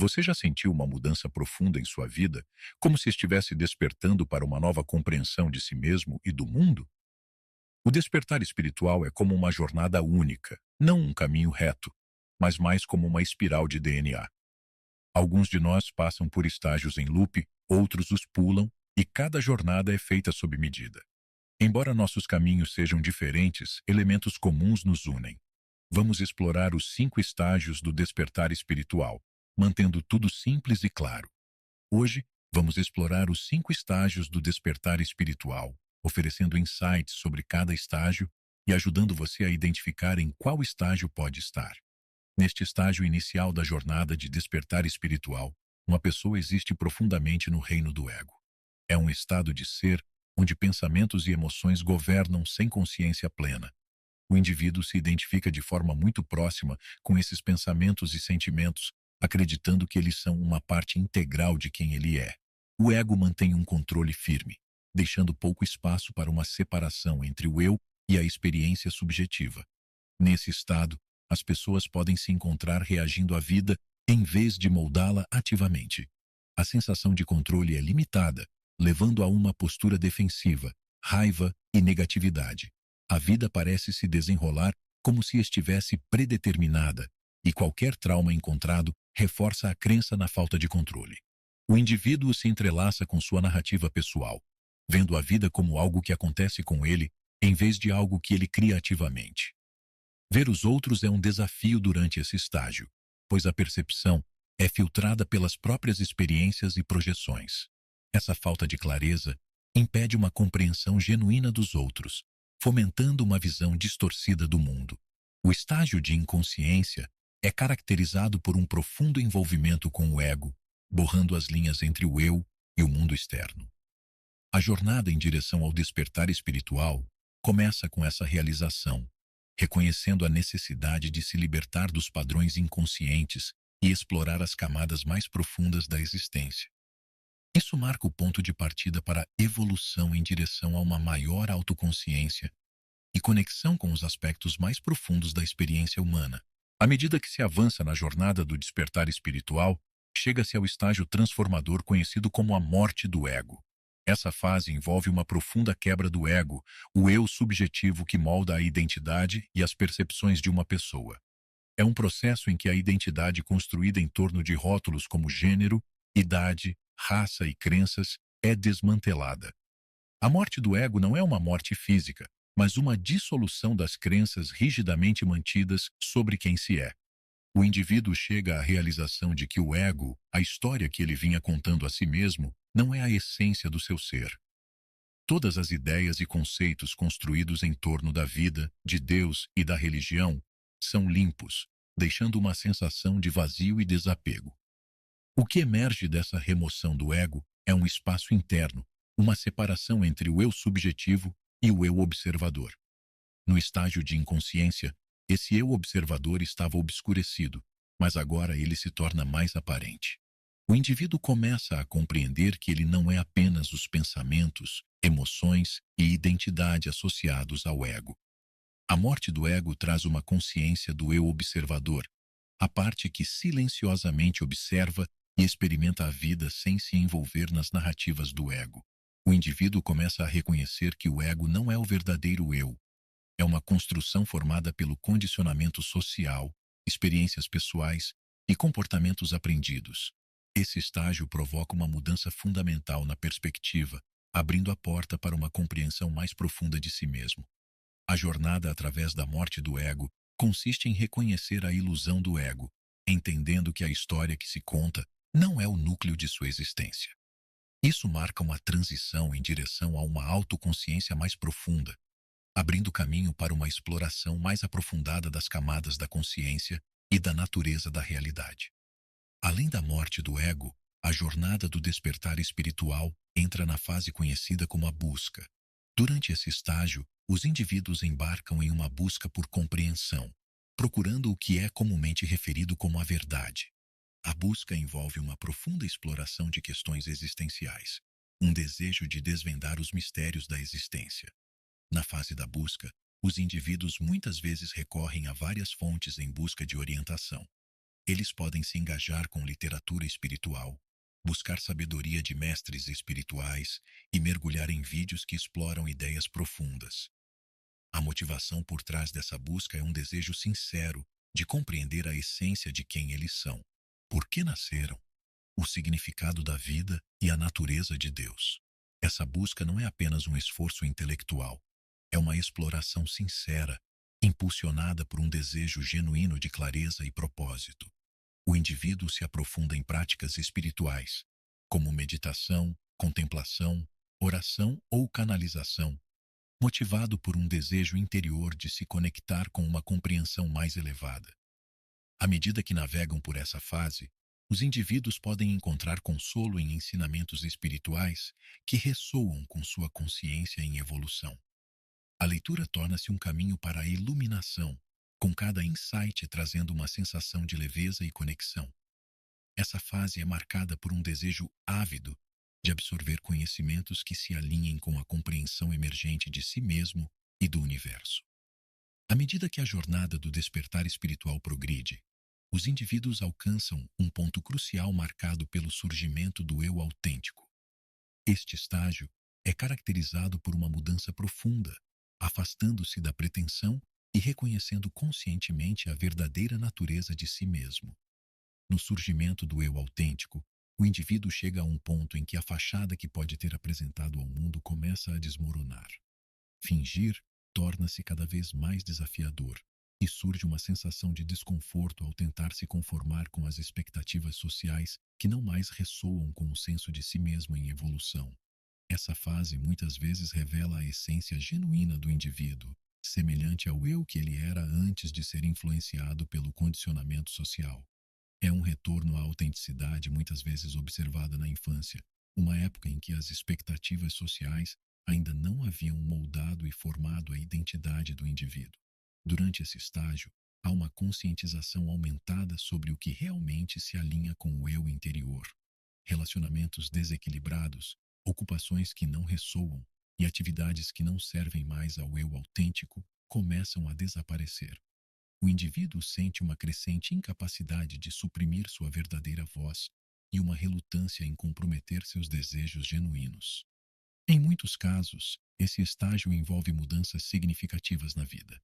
Você já sentiu uma mudança profunda em sua vida, como se estivesse despertando para uma nova compreensão de si mesmo e do mundo? O despertar espiritual é como uma jornada única, não um caminho reto, mas mais como uma espiral de DNA. Alguns de nós passam por estágios em loop, outros os pulam, e cada jornada é feita sob medida. Embora nossos caminhos sejam diferentes, elementos comuns nos unem. Vamos explorar os 5 estágios do despertar espiritual, mantendo tudo simples e claro. Hoje, vamos explorar os 5 estágios do despertar espiritual, oferecendo insights sobre cada estágio e ajudando você a identificar em qual estágio pode estar. Neste estágio inicial da jornada de despertar espiritual, uma pessoa existe profundamente no reino do ego. É um estado de ser onde pensamentos e emoções governam sem consciência plena. O indivíduo se identifica de forma muito próxima com esses pensamentos e sentimentos, acreditando que eles são uma parte integral de quem ele é. O ego mantém um controle firme, deixando pouco espaço para uma separação entre o eu e a experiência subjetiva. Nesse estado, as pessoas podem se encontrar reagindo à vida em vez de moldá-la ativamente. A sensação de controle é limitada, levando a uma postura defensiva, raiva e negatividade. A vida parece se desenrolar como se estivesse predeterminada, e qualquer trauma encontrado reforça a crença na falta de controle. O indivíduo se entrelaça com sua narrativa pessoal, vendo a vida como algo que acontece com ele, em vez de algo que ele cria ativamente. Ver os outros é um desafio durante esse estágio, pois a percepção é filtrada pelas próprias experiências e projeções. Essa falta de clareza impede uma compreensão genuína dos outros, fomentando uma visão distorcida do mundo. O estágio de inconsciência é caracterizado por um profundo envolvimento com o ego, borrando as linhas entre o eu e o mundo externo. A jornada em direção ao despertar espiritual começa com essa realização, reconhecendo a necessidade de se libertar dos padrões inconscientes e explorar as camadas mais profundas da existência. Isso marca o ponto de partida para a evolução em direção a uma maior autoconsciência e conexão com os aspectos mais profundos da experiência humana. À medida que se avança na jornada do despertar espiritual, chega-se ao estágio transformador conhecido como a morte do ego. Essa fase envolve uma profunda quebra do ego, o eu subjetivo que molda a identidade e as percepções de uma pessoa. É um processo em que a identidade construída em torno de rótulos como gênero, idade, raça e crenças é desmantelada. A morte do ego não é uma morte física, mas uma dissolução das crenças rigidamente mantidas sobre quem se é. O indivíduo chega à realização de que o ego, a história que ele vinha contando a si mesmo, não é a essência do seu ser. Todas as ideias e conceitos construídos em torno da vida, de Deus e da religião são limpos, deixando uma sensação de vazio e desapego. O que emerge dessa remoção do ego é um espaço interno, uma separação entre o eu subjetivo e o eu observador. No estágio de inconsciência, esse eu observador estava obscurecido, mas agora ele se torna mais aparente. O indivíduo começa a compreender que ele não é apenas os pensamentos, emoções e identidade associados ao ego. A morte do ego traz uma consciência do eu observador, a parte que silenciosamente observa e experimenta a vida sem se envolver nas narrativas do ego. O indivíduo começa a reconhecer que o ego não é o verdadeiro eu. É uma construção formada pelo condicionamento social, experiências pessoais e comportamentos aprendidos. Esse estágio provoca uma mudança fundamental na perspectiva, abrindo a porta para uma compreensão mais profunda de si mesmo. A jornada através da morte do ego consiste em reconhecer a ilusão do ego, entendendo que a história que se conta não é o núcleo de sua existência. Isso marca uma transição em direção a uma autoconsciência mais profunda, abrindo caminho para uma exploração mais aprofundada das camadas da consciência e da natureza da realidade. Além da morte do ego, a jornada do despertar espiritual entra na fase conhecida como a busca. Durante esse estágio, os indivíduos embarcam em uma busca por compreensão, procurando o que é comumente referido como a verdade. A busca envolve uma profunda exploração de questões existenciais, um desejo de desvendar os mistérios da existência. Na fase da busca, os indivíduos muitas vezes recorrem a várias fontes em busca de orientação. Eles podem se engajar com literatura espiritual, buscar sabedoria de mestres espirituais e mergulhar em vídeos que exploram ideias profundas. A motivação por trás dessa busca é um desejo sincero de compreender a essência de quem eles são, por que nasceram, o significado da vida e a natureza de Deus. Essa busca não é apenas um esforço intelectual, é uma exploração sincera, impulsionada por um desejo genuíno de clareza e propósito. O indivíduo se aprofunda em práticas espirituais, como meditação, contemplação, oração ou canalização, motivado por um desejo interior de se conectar com uma compreensão mais elevada. À medida que navegam por essa fase, os indivíduos podem encontrar consolo em ensinamentos espirituais que ressoam com sua consciência em evolução. A leitura torna-se um caminho para a iluminação, com cada insight trazendo uma sensação de leveza e conexão. Essa fase é marcada por um desejo ávido de absorver conhecimentos que se alinhem com a compreensão emergente de si mesmo e do universo. À medida que a jornada do despertar espiritual progride, os indivíduos alcançam um ponto crucial marcado pelo surgimento do eu autêntico. Este estágio é caracterizado por uma mudança profunda, afastando-se da pretensão e reconhecendo conscientemente a verdadeira natureza de si mesmo. No surgimento do eu autêntico, o indivíduo chega a um ponto em que a fachada que pode ter apresentado ao mundo começa a desmoronar. Fingir torna-se cada vez mais desafiador e surge uma sensação de desconforto ao tentar se conformar com as expectativas sociais que não mais ressoam com o senso de si mesmo em evolução. Essa fase muitas vezes revela a essência genuína do indivíduo, semelhante ao eu que ele era antes de ser influenciado pelo condicionamento social. É um retorno à autenticidade muitas vezes observada na infância, uma época em que as expectativas sociais ainda não haviam moldado e formado a identidade do indivíduo. Durante esse estágio, há uma conscientização aumentada sobre o que realmente se alinha com o eu interior. Relacionamentos desequilibrados, ocupações que não ressoam e atividades que não servem mais ao eu autêntico começam a desaparecer. O indivíduo sente uma crescente incapacidade de suprimir sua verdadeira voz e uma relutância em comprometer seus desejos genuínos. Em muitos casos, esse estágio envolve mudanças significativas na vida.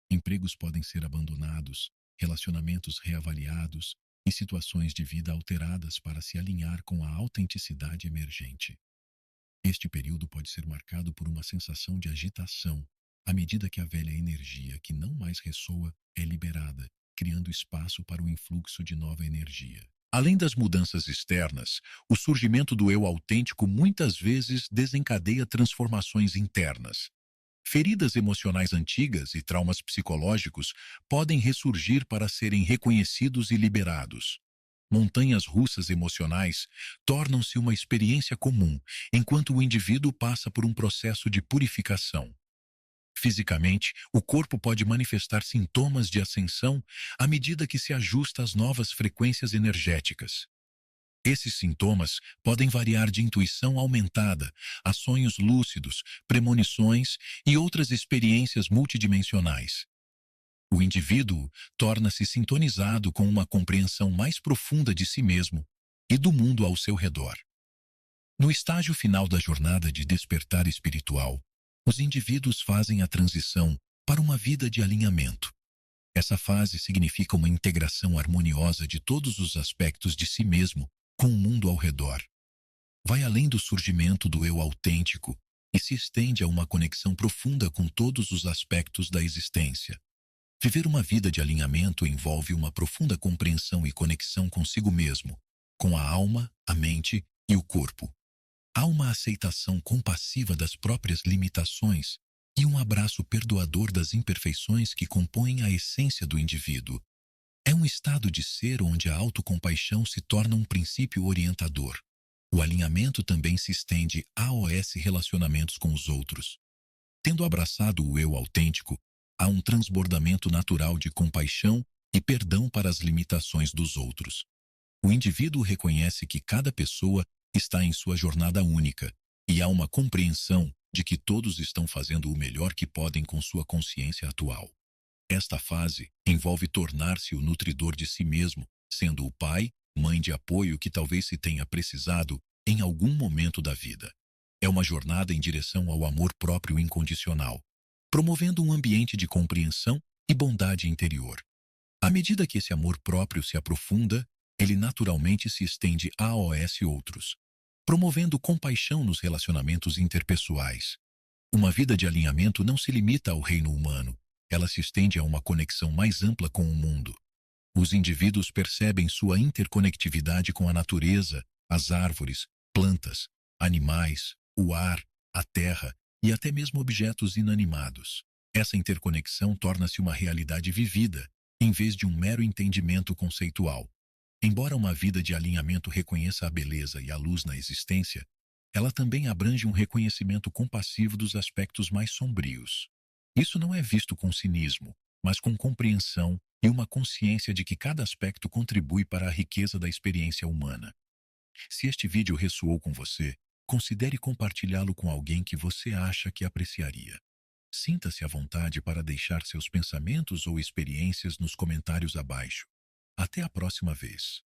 Empregos podem ser abandonados, relacionamentos reavaliados e situações de vida alteradas para se alinhar com a autenticidade emergente. Este período pode ser marcado por uma sensação de agitação, à medida que a velha energia que não mais ressoa é liberada, criando espaço para o influxo de nova energia. Além das mudanças externas, o surgimento do eu autêntico muitas vezes desencadeia transformações internas. Feridas emocionais antigas e traumas psicológicos podem ressurgir para serem reconhecidos e liberados. Montanhas russas emocionais tornam-se uma experiência comum, enquanto o indivíduo passa por um processo de purificação. Fisicamente, o corpo pode manifestar sintomas de ascensão à medida que se ajusta às novas frequências energéticas. Esses sintomas podem variar de intuição aumentada a sonhos lúcidos, premonições e outras experiências multidimensionais. O indivíduo torna-se sintonizado com uma compreensão mais profunda de si mesmo e do mundo ao seu redor. No estágio final da jornada de despertar espiritual, os indivíduos fazem a transição para uma vida de alinhamento. Essa fase significa uma integração harmoniosa de todos os aspectos de si mesmo com o mundo ao redor. Vai além do surgimento do eu autêntico e se estende a uma conexão profunda com todos os aspectos da existência. Viver uma vida de alinhamento envolve uma profunda compreensão e conexão consigo mesmo, com a alma, a mente e o corpo. Há uma aceitação compassiva das próprias limitações e um abraço perdoador das imperfeições que compõem a essência do indivíduo. É um estado de ser onde a autocompaixão se torna um princípio orientador. O alinhamento também se estende aos relacionamentos com os outros. Tendo abraçado o eu autêntico, há um transbordamento natural de compaixão e perdão para as limitações dos outros. O indivíduo reconhece que cada pessoa está em sua jornada única e há uma compreensão de que todos estão fazendo o melhor que podem com sua consciência atual. Esta fase envolve tornar-se o nutridor de si mesmo sendo o pai, mãe de apoio que talvez se tenha precisado em algum momento da vida. É uma jornada em direção ao amor próprio incondicional, promovendo um ambiente de compreensão e bondade interior. À medida que esse amor próprio se aprofunda, ele naturalmente se estende aos outros, promovendo compaixão nos relacionamentos interpessoais. Uma vida de alinhamento não se limita ao reino humano, ela se estende a uma conexão mais ampla com o mundo. Os indivíduos percebem sua interconectividade com a natureza, as árvores, plantas, animais, o ar, a terra e até mesmo objetos inanimados. Essa interconexão torna-se uma realidade vivida, em vez de um mero entendimento conceitual. Embora uma vida de alinhamento reconheça a beleza e a luz na existência, ela também abrange um reconhecimento compassivo dos aspectos mais sombrios. Isso não é visto com cinismo, mas com compreensão e uma consciência de que cada aspecto contribui para a riqueza da experiência humana. Se este vídeo ressoou com você, considere compartilhá-lo com alguém que você acha que apreciaria. Sinta-se à vontade para deixar seus pensamentos ou experiências nos comentários abaixo. Até a próxima vez.